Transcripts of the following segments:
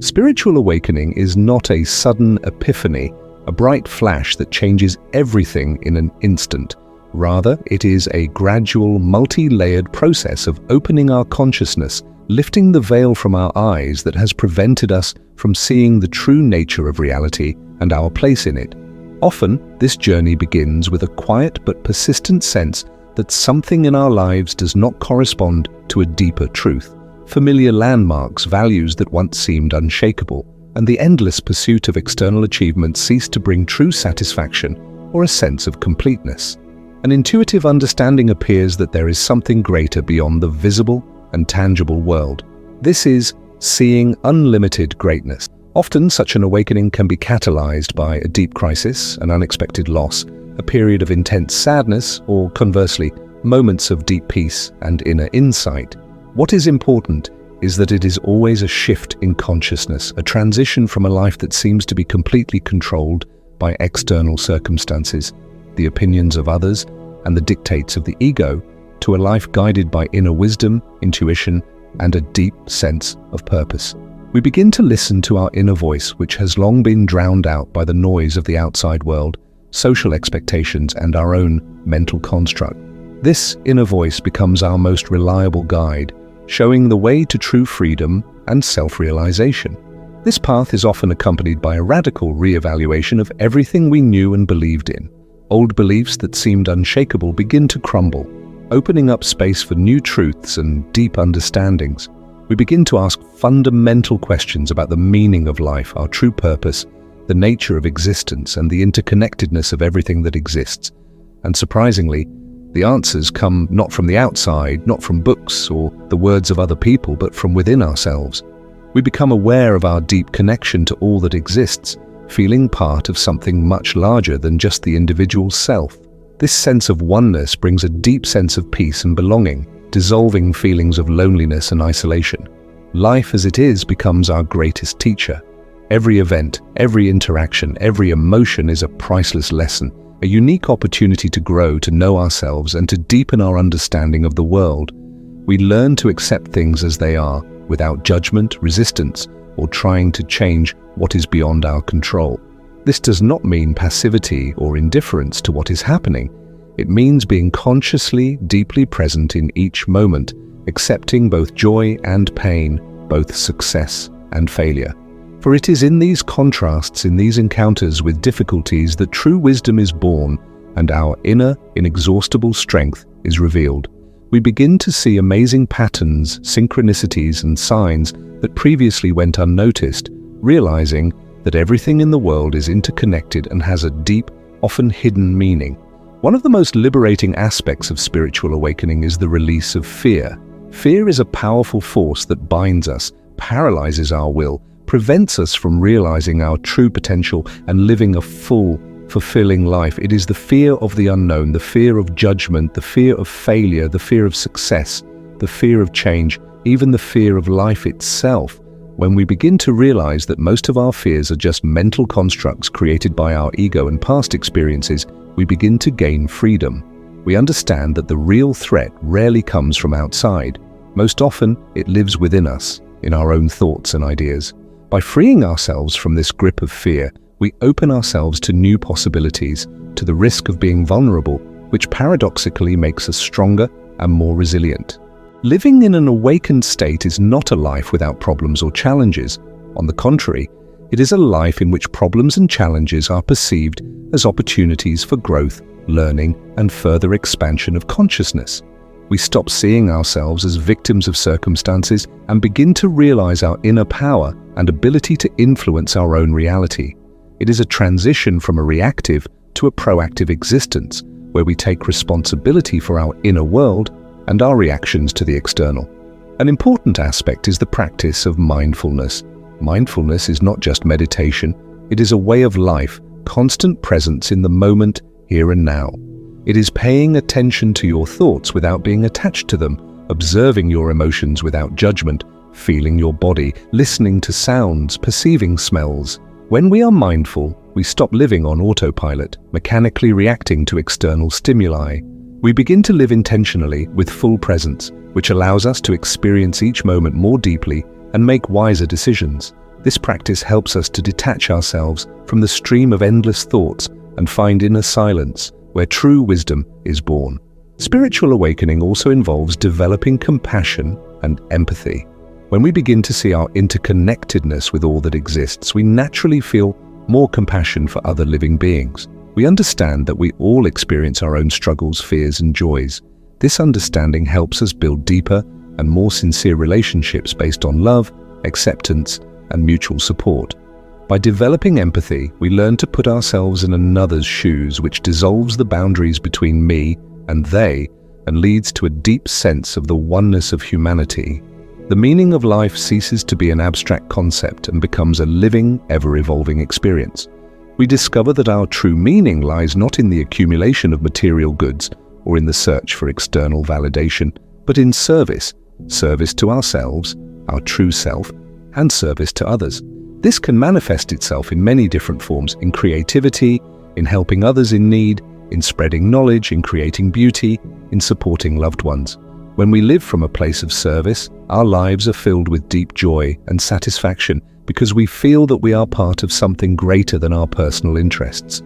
Spiritual awakening is not a sudden epiphany, a bright flash that changes everything in an instant. Rather, it is a gradual, multi-layered process of opening our consciousness, lifting the veil from our eyes that has prevented us from seeing the true nature of reality and our place in it. Often, this journey begins with a quiet but persistent sense that something in our lives does not correspond to a deeper truth. Familiar landmarks, values that once seemed unshakable, and the endless pursuit of external achievement cease to bring true satisfaction or a sense of completeness. An intuitive understanding appears that there is something greater beyond the visible and tangible world. This is seeing unlimited greatness. Often, such an awakening can be catalyzed by a deep crisis, an unexpected loss, a period of intense sadness, or conversely, moments of deep peace and inner insight. What is important is that it is always a shift in consciousness, a transition from a life that seems to be completely controlled by external circumstances, the opinions of others, and the dictates of the ego, to a life guided by inner wisdom, intuition, and a deep sense of purpose. We begin to listen to our inner voice, which has long been drowned out by the noise of the outside world, social expectations, and our own mental construct. This inner voice becomes our most reliable guide, showing the way to true freedom and self-realization. This path is often accompanied by a radical re-evaluation of everything we knew and believed in. Old beliefs that seemed unshakable begin to crumble, opening up space for new truths and deep understandings. We begin to ask fundamental questions about the meaning of life, our true purpose, the nature of existence, and the interconnectedness of everything that exists. And surprisingly, the answers come not from the outside, not from books or the words of other people, but from within ourselves. We become aware of our deep connection to all that exists, feeling part of something much larger than just the individual self. This sense of oneness brings a deep sense of peace and belonging, dissolving feelings of loneliness and isolation. Life as it is becomes our greatest teacher. Every event, every interaction, every emotion is a priceless lesson, a unique opportunity to grow, to know ourselves, and to deepen our understanding of the world. We learn to accept things as they are, without judgment, resistance, or trying to change what is beyond our control. This does not mean passivity or indifference to what is happening. It means being consciously, deeply present in each moment, accepting both joy and pain, both success and failure. For it is in these contrasts, in these encounters with difficulties, that true wisdom is born and our inner, inexhaustible strength is revealed. We begin to see amazing patterns, synchronicities, and signs that previously went unnoticed, realizing that everything in the world is interconnected and has a deep, often hidden meaning. One of the most liberating aspects of spiritual awakening is the release of fear. Fear is a powerful force that binds us, paralyzes our will, prevents us from realizing our true potential and living a full, fulfilling life. It is the fear of the unknown, the fear of judgment, the fear of failure, the fear of success, the fear of change, even the fear of life itself. When we begin to realize that most of our fears are just mental constructs created by our ego and past experiences, we begin to gain freedom. We understand that the real threat rarely comes from outside. Most often, it lives within us, in our own thoughts and ideas. By freeing ourselves from this grip of fear, we open ourselves to new possibilities, to the risk of being vulnerable, which paradoxically makes us stronger and more resilient. Living in an awakened state is not a life without problems or challenges. On the contrary, it is a life in which problems and challenges are perceived as opportunities for growth, learning, and further expansion of consciousness. We stop seeing ourselves as victims of circumstances and begin to realize our inner power and ability to influence our own reality. It is a transition from a reactive to a proactive existence, where we take responsibility for our inner world and our reactions to the external. An important aspect is the practice of mindfulness. Mindfulness is not just meditation, it is a way of life, constant presence in the moment, here and now. It is paying attention to your thoughts without being attached to them, observing your emotions without judgment, feeling your body, listening to sounds, perceiving smells. When we are mindful, we stop living on autopilot, mechanically reacting to external stimuli. We begin to live intentionally with full presence, which allows us to experience each moment more deeply and make wiser decisions. This practice helps us to detach ourselves from the stream of endless thoughts and find inner silence where true wisdom is born. Spiritual awakening also involves developing compassion and empathy. When we begin to see our interconnectedness with all that exists, we naturally feel more compassion for other living beings. We understand that we all experience our own struggles, fears, and joys. This understanding helps us build deeper and more sincere relationships based on love, acceptance, and mutual support. By developing empathy, we learn to put ourselves in another's shoes, which dissolves the boundaries between me and they and leads to a deep sense of the oneness of humanity. The meaning of life ceases to be an abstract concept and becomes a living, ever-evolving experience. We discover that our true meaning lies not in the accumulation of material goods or in the search for external validation, but in service to ourselves, our true self, and service to others. This can manifest itself in many different forms: in creativity, in helping others in need, in spreading knowledge, in creating beauty, in supporting loved ones. When we live from a place of service, our lives are filled with deep joy and satisfaction because we feel that we are part of something greater than our personal interests.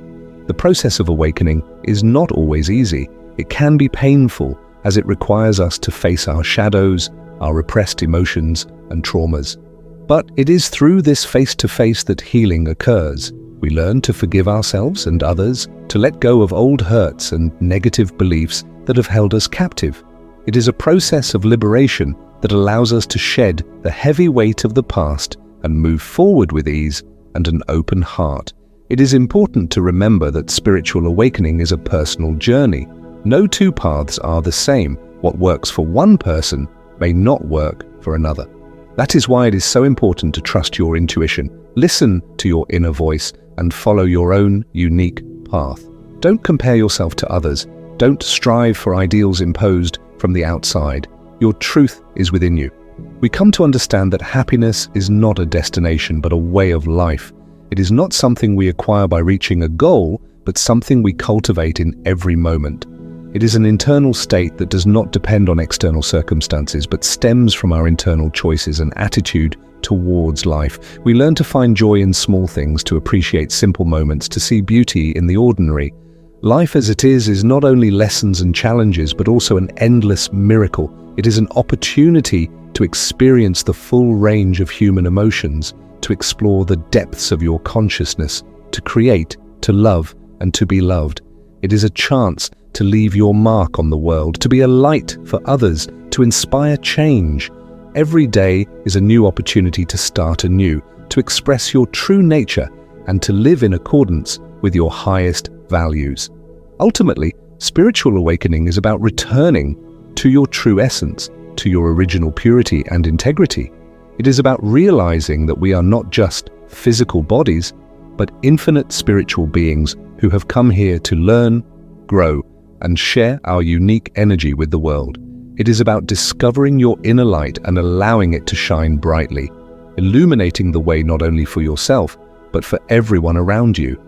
The process of awakening is not always easy. It can be painful as it requires us to face our shadows, our repressed emotions and traumas. But it is through this face-to-face that healing occurs. We learn to forgive ourselves and others, to let go of old hurts and negative beliefs that have held us captive. It is a process of liberation that allows us to shed the heavy weight of the past and move forward with ease and an open heart. It is important to remember that spiritual awakening is a personal journey. No two paths are the same. What works for one person may not work for another. That is why it is so important to trust your intuition, listen to your inner voice, and follow your own unique path. Don't compare yourself to others. Don't strive for ideals imposed from the outside. Your truth is within you. We come to understand that happiness is not a destination, but a way of life. It is not something we acquire by reaching a goal, but something we cultivate in every moment. It is an internal state that does not depend on external circumstances, but stems from our internal choices and attitude towards life. We learn to find joy in small things, to appreciate simple moments, to see beauty in the ordinary. Life as it is not only lessons and challenges, but also an endless miracle. It is an opportunity to experience the full range of human emotions, to explore the depths of your consciousness, to create, to love, and to be loved. It is a chance to leave your mark on the world, to be a light for others, to inspire change. Every day is a new opportunity to start anew, to express your true nature, and to live in accordance with your highest values. Ultimately, spiritual awakening is about returning to your true essence, to your original purity and integrity. It is about realizing that we are not just physical bodies, but infinite spiritual beings who have come here to learn, grow, and share our unique energy with the world. It is about discovering your inner light and allowing it to shine brightly, illuminating the way not only for yourself, but for everyone around you.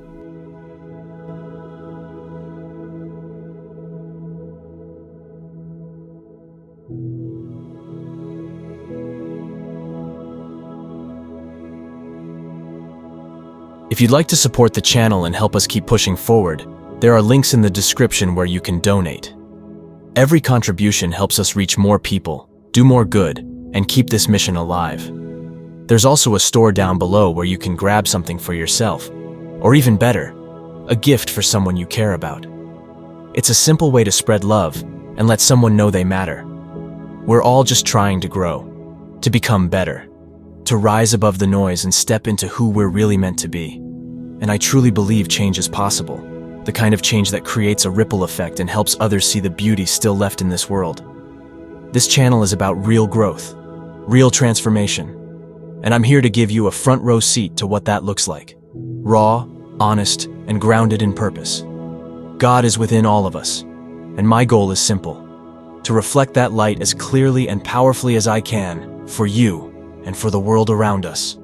If you'd like to support the channel and help us keep pushing forward, there are links in the description where you can donate. Every contribution helps us reach more people, do more good, and keep this mission alive. There's also a store down below where you can grab something for yourself, or even better, a gift for someone you care about. It's a simple way to spread love and let someone know they matter. We're all just trying to grow, to become better, to rise above the noise and step into who we're really meant to be. And I truly believe change is possible, the kind of change that creates a ripple effect and helps others see the beauty still left in this world. This channel is about real growth, real transformation, and I'm here to give you a front row seat to what that looks like. Raw, honest, and grounded in purpose. God is within all of us, and my goal is simple: to reflect that light as clearly and powerfully as I can, for you and for the world around us.